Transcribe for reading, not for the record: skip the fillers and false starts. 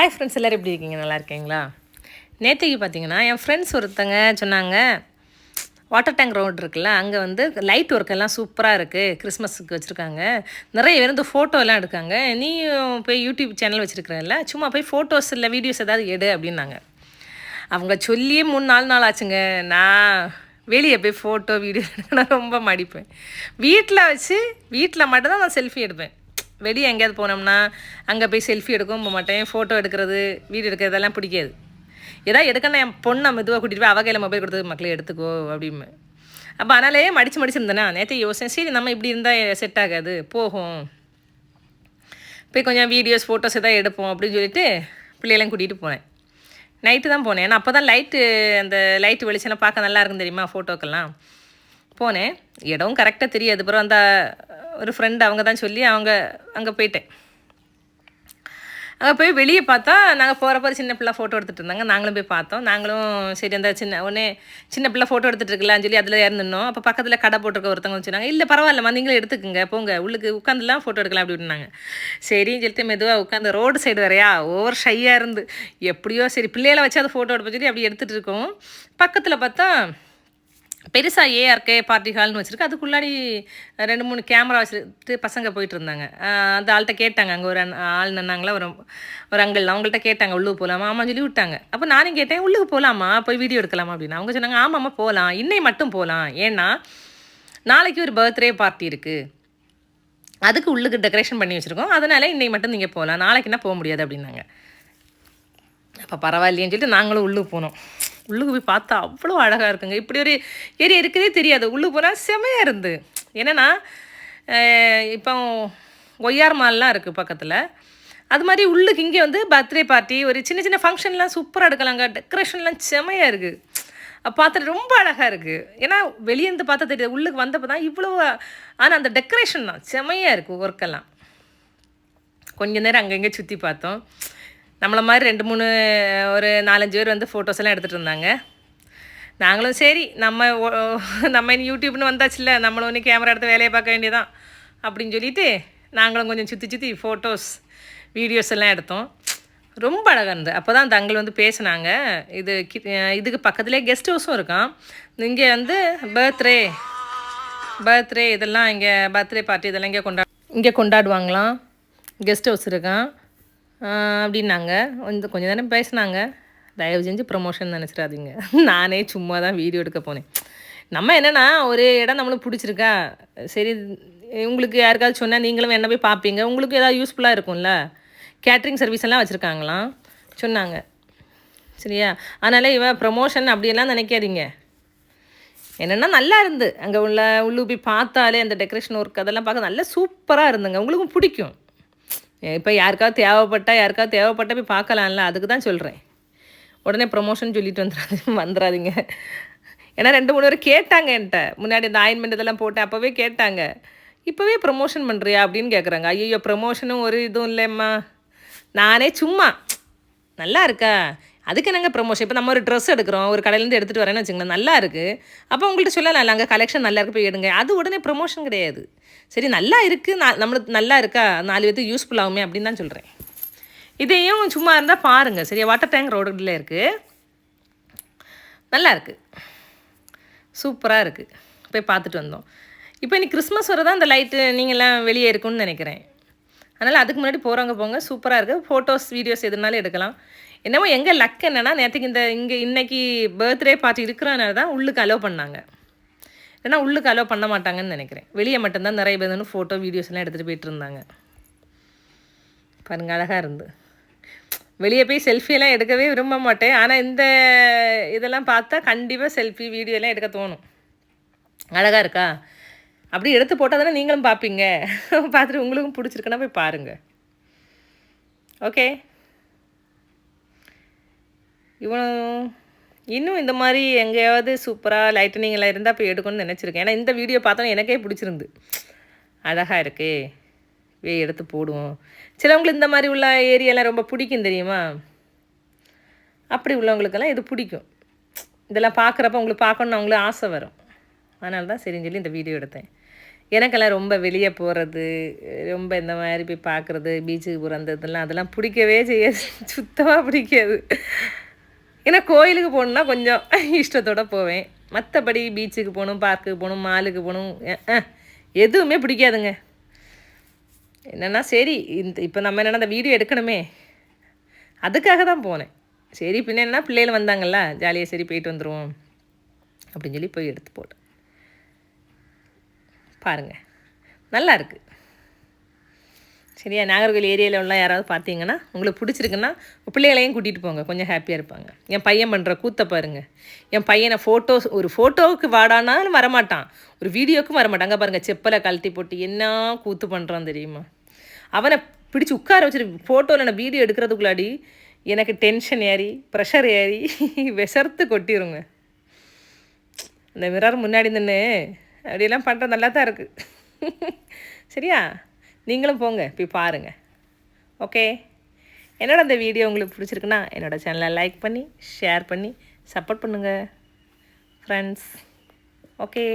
Hi friends, எல்லோரும் எப்படி இருக்கீங்க? நல்லா இருக்கீங்களா? நேற்றுக்கு பார்த்தீங்கன்னா என் ஃப்ரெண்ட்ஸ் ஒருத்தங்க சொன்னாங்க, வாட்டர் டேங்க் ரோடு இருக்குல்ல, அங்கே வந்து லைட் ஒர்க்கெல்லாம் சூப்பராக இருக்குது, கிறிஸ்மஸுக்கு வச்சுருக்காங்க, நிறைய பேர் இந்த ஃபோட்டோலாம் எடுக்காங்க, நீயும் போய் யூடியூப் சேனல் வச்சுருக்கிறல்ல, சும்மா போய் ஃபோட்டோஸ் இல்லை வீடியோஸ் ஏதாவது எடு அப்படின்னாங்க. அவங்க சொல்லியே 3-4 நாள் ஆச்சுங்க. நான் வெளியே போய் ஃபோட்டோ வீடியோ எடுக்கணும் ரொம்ப மடிப்பேன். வீட்டில் மட்டும்தான் நான் செல்ஃபி எடுப்பேன். வெளியே எங்கேயாவது போனோம்னா அங்கே போய் செல்ஃபி எடுக்கவும் போக மாட்டேன். ஃபோட்டோ எடுக்கிறது, வீடியோ எடுக்கிறதெல்லாம் பிடிக்காது. ஏதாவது எடுக்கணும் என் பொண்ணை மெதுவாக கூட்டிகிட்டு போய் அவகையில் மொபைல் கொடுத்து மக்களே எடுத்துக்கோ அப்படின்னு. அப்போ அதனாலே மடிச்சுருந்தேன்னா நேற்று யோசனை, சரி நம்ம இப்படி இருந்தால் செட் ஆகாது, போகும் போய் கொஞ்சம் வீடியோஸ் ஃபோட்டோஸ் எதாவது எடுப்போம் அப்படின்னு சொல்லிட்டு பிள்ளையெல்லாம் கூட்டிகிட்டு போனேன். நைட்டு தான் போனேன். ஏன்னா அப்போ தான் அந்த லைட்டு வெளிச்செல்லாம் பார்க்க நல்லா இருக்கும் தெரியுமா, ஃபோட்டோக்கெல்லாம் போனேன். இடமும் கரெக்டாக தெரியாது. அப்புறம் அந்த ஒரு ஃப்ரெண்டு அவங்க தான் சொல்லி அங்கே போயிட்டேன். அங்கே போய் வெளியே பார்த்தா நாங்கள் போகிறப்ப சின்ன பிள்ளை ஃபோட்டோ எடுத்துகிட்டு இருந்தாங்க. நாங்களும் போய் பார்த்தோம். நாங்களும் சரி அந்த சின்ன பிள்ளை ஃபோட்டோ எடுத்துகிட்டு இருக்கலாம்னு சொல்லி அதில் இறந்துனோம். அப்போ பக்கத்தில் கடை போட்டிருக்க ஒருத்தவங்க வச்சுருந்தாங்க. இல்லை பரவாயில்லம்மா, நீங்களே எடுத்துக்குங்க, போங்க உள்ளுக்கு உட்காந்துலாம் ஃபோட்டோ எடுக்கலாம் அப்படின்னாங்க. சரின்னு சொல்லிட்டு மெதுவாக உட்காந்து ரோடு சைடு வரையா ஓவர் ஷையாக இருந்து எப்படியோ சரி பிள்ளைகளை வச்சு அதை ஃபோட்டோ எடுப்ப சொல்லி அப்படி எடுத்துகிட்டு இருக்கோம். பக்கத்தில் பார்த்தா பெருசாக ஏஆர்கே பார்ட்டி ஹால்னு வச்சுருக்கு. அதுக்குள்ளாடி 2-3 கேமரா வச்சுட்டு பசங்க போயிட்டு இருந்தாங்க. அந்த ஆள்கிட்ட கேட்டாங்க, அங்கே ஒரு ஆள் நின்னாங்களா, ஒரு அங்கிள், அவங்கள்ட்ட கேட்டாங்க உள்ளுக்கு போகலாமா, ஆமாம் சொல்லி விட்டாங்க. அப்போ நானும் கேட்டேன், உள்ளுக்கு போகலாமா, போய் வீடியோ எடுக்கலாமா அப்படின்னு. அவங்க சொன்னாங்க, ஆமாம்மா போகலாம், இன்னைக்கு மட்டும் போகலாம், ஏன்னா நாளைக்கு ஒரு பர்த்டே பார்ட்டி இருக்குது, அதுக்கு உள்ளுக்கு டெக்கரேஷன் பண்ணி வச்சுருக்கோம், அதனால் இன்னைக்கு மட்டும் நீங்கள் போகலாம், நாளைக்குன்னா போக முடியாது அப்படின்னாங்க. அப்போ பரவாயில்லையேன்னு சொல்லிட்டு நாங்களும் உள்ளுக்கு போனோம். உள்ளுக்கு போய் பார்த்தா அவ்வளோ அழகாக இருக்குங்க. இப்படி ஒரு ஏரியா இருக்கதே தெரியாது. உள்ளுக்கு போனால் செமையாக இருந்து. என்னென்னா இப்போ ஒய்யார் மால்லாம் இருக்குது பக்கத்தில், அது மாதிரி உள்ளுக்கு இங்கே வந்து பர்த்டே பார்ட்டி, ஒரு சின்ன சின்ன ஃபங்க்ஷன்லாம் சூப்பராக எடுக்கலாங்க. டெக்கரேஷன்லாம் செமையாக இருக்குது. பார்த்துட்டு ரொம்ப அழகாக இருக்குது. ஏன்னா வெளியேருந்து பார்த்தா தெரியாது, உள்ளுக்கு வந்தப்போ தான் இவ்வளோ. ஆனால் அந்த டெக்கரேஷன் தான் செமையாக இருக்குது. ஒர்க்கெல்லாம் கொஞ்சம் நேரம் அங்கங்கே சுற்றி பார்த்தோம். நம்மளை மாதிரி 2-3 ஒரு 4-5 பேர் வந்து ஃபோட்டோஸ் எல்லாம் எடுத்துகிட்டு இருந்தாங்க. நாங்களும் சரி நம்ம இனி யூடியூப்னு வந்தாச்சுல்ல, நம்மளும் ஒன்று கேமரா எடுத்து வேலையை பார்க்க வேண்டியதான் அப்படின்னு சொல்லிட்டு நாங்களும் கொஞ்சம் சுற்றி ஃபோட்டோஸ் வீடியோஸ் எல்லாம் எடுத்தோம். ரொம்ப அழகாக இருந்தது. அப்போ தான் அந்த அங்கிள் வந்து பேசினாங்க, இதுக்கு பக்கத்துலேயே கெஸ்ட் ஹவுஸும் இருக்கான், இங்கே வந்து பர்த்டே இதெல்லாம் இங்கே பர்த்டே பார்ட்டி இதெல்லாம் இங்கே கொண்டாடுவாங்களாம், கெஸ்ட் ஹவுஸ் இருக்கான் அப்படின்னாங்க. கொஞ்சம் நேரம் பேசினாங்க. தயவு செஞ்சு ப்ரமோஷன் நினச்சிடாதீங்க, நானே சும்மா தான் வீடியோ எடுக்க போனேன். நம்ம என்னென்னா ஒரு இடம் நம்மளுக்கு பிடிச்சிருக்கா, சரி உங்களுக்கு யாருக்காவது சொன்னால் நீங்களும் என்ன போய் பார்ப்பீங்க, உங்களுக்கு ஏதாவது யூஸ்ஃபுல்லாக இருக்கும்ல. கேட்ரிங் சர்வீஸ் எல்லாம் வச்சுருக்காங்களாம் சொன்னாங்க, சரியா? அதனால் இவன் ப்ரமோஷன் அப்படியெல்லாம் நினைக்காதீங்க. என்னென்னா நல்லா இருந்து அங்கே உள்ளு போய் பார்த்தாலே அந்த டெக்கரேஷன் ஒர்க் அதெல்லாம் பார்க்க நல்லா சூப்பராக இருந்துங்க. உங்களுக்கும் பிடிக்கும். இப்போ யாருக்காவது தேவைப்பட்ட போய் பார்க்கலாம்ல, அதுக்கு தான் சொல்கிறேன். உடனே ப்ரொமோஷன் சொல்லிட்டு வந்துடாதீங்க. ஏன்னா 2-3 பேர் கேட்டாங்க என்கிட்ட, முன்னாடி இந்த ஆயின்மெண்ட் இதெல்லாம் போட்டேன், அப்போவே கேட்டாங்க, இப்போவே ப்ரொமோஷன் பண்ணுறியா அப்படின்னு கேட்குறாங்க. ஐயோ ப்ரொமோஷனும் ஒரு இதுவும் இல்லைம்மா, நானே சும்மா நல்லா இருக்கா அதுக்கு என்னங்க ப்ரொமோஷன். இப்போ நம்ம ஒரு ட்ரெஸ் எடுக்கிறோம், ஒரு கடையிலேருந்து எடுத்துகிட்டு வரேன்னு வச்சுங்களேன், நல்லா இருக்குது, அப்போ உங்கள்கிட்ட சொல்லலாம் அங்கே கலெக்ஷன் நல்லா இருக்குது போய் எடுங்க, அது உடனே ப்ரொமோஷன் கிடையாது. சரி நல்லா இருக்குது, நம்மளுக்கு நல்லா இருக்கா, 4 பேருக்கு யூஸ்ஃபுல் ஆகுமே அப்படின்னு தான் சொல்கிறேன். இதையும் சும்மா இருந்தால் பாருங்கள், சரியா? வாட்டர் டேங்க் ரோடுல இருக்குது, நல்லா இருக்குது, சூப்பராக இருக்குது, போய் பார்த்துட்டு வந்தோம். இப்போ இன்னைக்கு கிறிஸ்மஸ் வரதான் அந்த லைட்டு நீங்கள்லாம் வெளியே இருக்குன்னு நினைக்கிறேன். அதனால் அதுக்கு முன்னாடி போங்க, சூப்பராக இருக்குது. ஃபோட்டோஸ் வீடியோஸ் எதுனாலும் எடுக்கலாம். என்னமோ எங்கள் லக் என்னென்னா நேற்றுக்கு இன்றைக்கி பர்த்டே பார்ட்டி இருக்கிறனால தான் உள்ளுக்கு அலோவ் பண்ணாங்க, ஏன்னா உள்ளுக்கு அலோவ் பண்ண மாட்டாங்கன்னு நினைக்கிறேன். வெளியே மட்டும்தான் நிறைய பேர் வந்து ஃபோட்டோ வீடியோஸ் எல்லாம் எடுத்துகிட்டு போயிட்டு இருந்தாங்க. பாருங்கள் அழகாக இருந்து. வெளியே போய் செல்ஃபியெல்லாம் எடுக்கவே விரும்ப மாட்டேன், ஆனால் இதெல்லாம் பார்த்தா கண்டிப்பாக செல்ஃபி வீடியோலாம் எடுக்க தோணும். அழகாக இருக்கா, அப்படி எடுத்து போட்டால் தானே நீங்களும் பார்ப்பீங்க. பார்த்துட்டு உங்களுக்கும் பிடிச்சிருக்குன்னா போய் பாருங்கள். ஓகே, இன்னும் இந்த மாதிரி எங்கேயாவது சூப்பராக லைட்டனிங் எல்லாம் இருந்தால் போய் எடுக்கணும்னு நினச்சிருக்கேன். ஏன்னா இந்த வீடியோ பார்த்தோன்னே எனக்கே பிடிச்சிருந்து, அழகாக இருக்கே, எடுத்து போடுவோம். சிலவங்களுக்கு இந்த மாதிரி உள்ள ஏரியாலாம் ரொம்ப பிடிக்கும் தெரியுமா, அப்படி உள்ளவங்களுக்கெல்லாம் இது பிடிக்கும். இதெல்லாம் பார்க்குறப்ப உங்களுக்கு பார்க்கணுன்னு அவங்களுக்கு ஆசை வரும். அதனால தான் சரின்னு சொல்லி இந்த வீடியோ எடுத்தேன். எனக்கெல்லாம் ரொம்ப வெளியே போகிறது, ரொம்ப இந்த மாதிரி போய் பார்க்குறது, பீச்சுக்கு போகிற அந்த இதெல்லாம் அதெல்லாம் பிடிக்கவே செய்யாது. சுத்தமாக பிடிக்காது. ஏன்னா கோயிலுக்கு போகணுன்னா கொஞ்சம் இஷ்டத்தோடு போவேன். மற்றபடி பீச்சுக்கு போகணும், பார்க்குக்கு போகணும், மாலுக்கு போகணும், எதுவுமே பிடிக்காதுங்க. என்னென்னா சரி இப்போ நம்ம என்னென்னா அந்த வீடியோ எடுக்கணுமே, அதுக்காக தான் போனேன். சரி பின்ன என்ன, பிள்ளைகள் வந்தாங்கல்ல ஜாலியாக, சரி போயிட்டு வந்துடுவோம் அப்படின்னு சொல்லி போய் எடுத்து போட்டேன். பாருங்கள், நல்லா இருக்குது. சரியா? நாகர்கோவில் ஏரியாவில் உள்ள யாராவது பார்த்தீங்கன்னா உங்களுக்கு பிடிச்சிருக்குன்னா பிள்ளைகளையும் கூட்டிகிட்டு போங்க, கொஞ்சம் ஹாப்பியாக இருப்பாங்க. என் பையன் பண்ணுற கூத்த பாருங்கள். என் பையனை ஒரு ஃபோட்டோவுக்கு வாடானாலும் வரமாட்டான், ஒரு வீடியோவுக்கும் வரமாட்டான். அங்கே பாருங்கள், செப்பலை கழட்டி போட்டு என்ன கூத்து பண்ணுறான் தெரியுமா? அவனை பிடிச்சி உட்கார வச்சுட்டு ஃபோட்டோவில் நான் வீடியோ எடுக்கிறதுக்குள்ளாடி எனக்கு டென்ஷன் ஏறி ப்ரெஷர் ஏறி விசர்த்து கொட்டிடுங்க. அந்த மிரர் முன்னாடி நின்று அப்படியெல்லாம் பண்ணுறது நல்லா தான் இருக்குது. சரியா? நீங்களும் போங்க, போய் பாருங்கள். ஓகே, என்னோட அந்த வீடியோ உங்களுக்கு பிடிச்சிருக்குன்னா என்னோடய சேனலை லைக் பண்ணி ஷேர் பண்ணி சப்போர்ட் பண்ணுங்கள் ஃப்ரெண்ட்ஸ். ஓகே.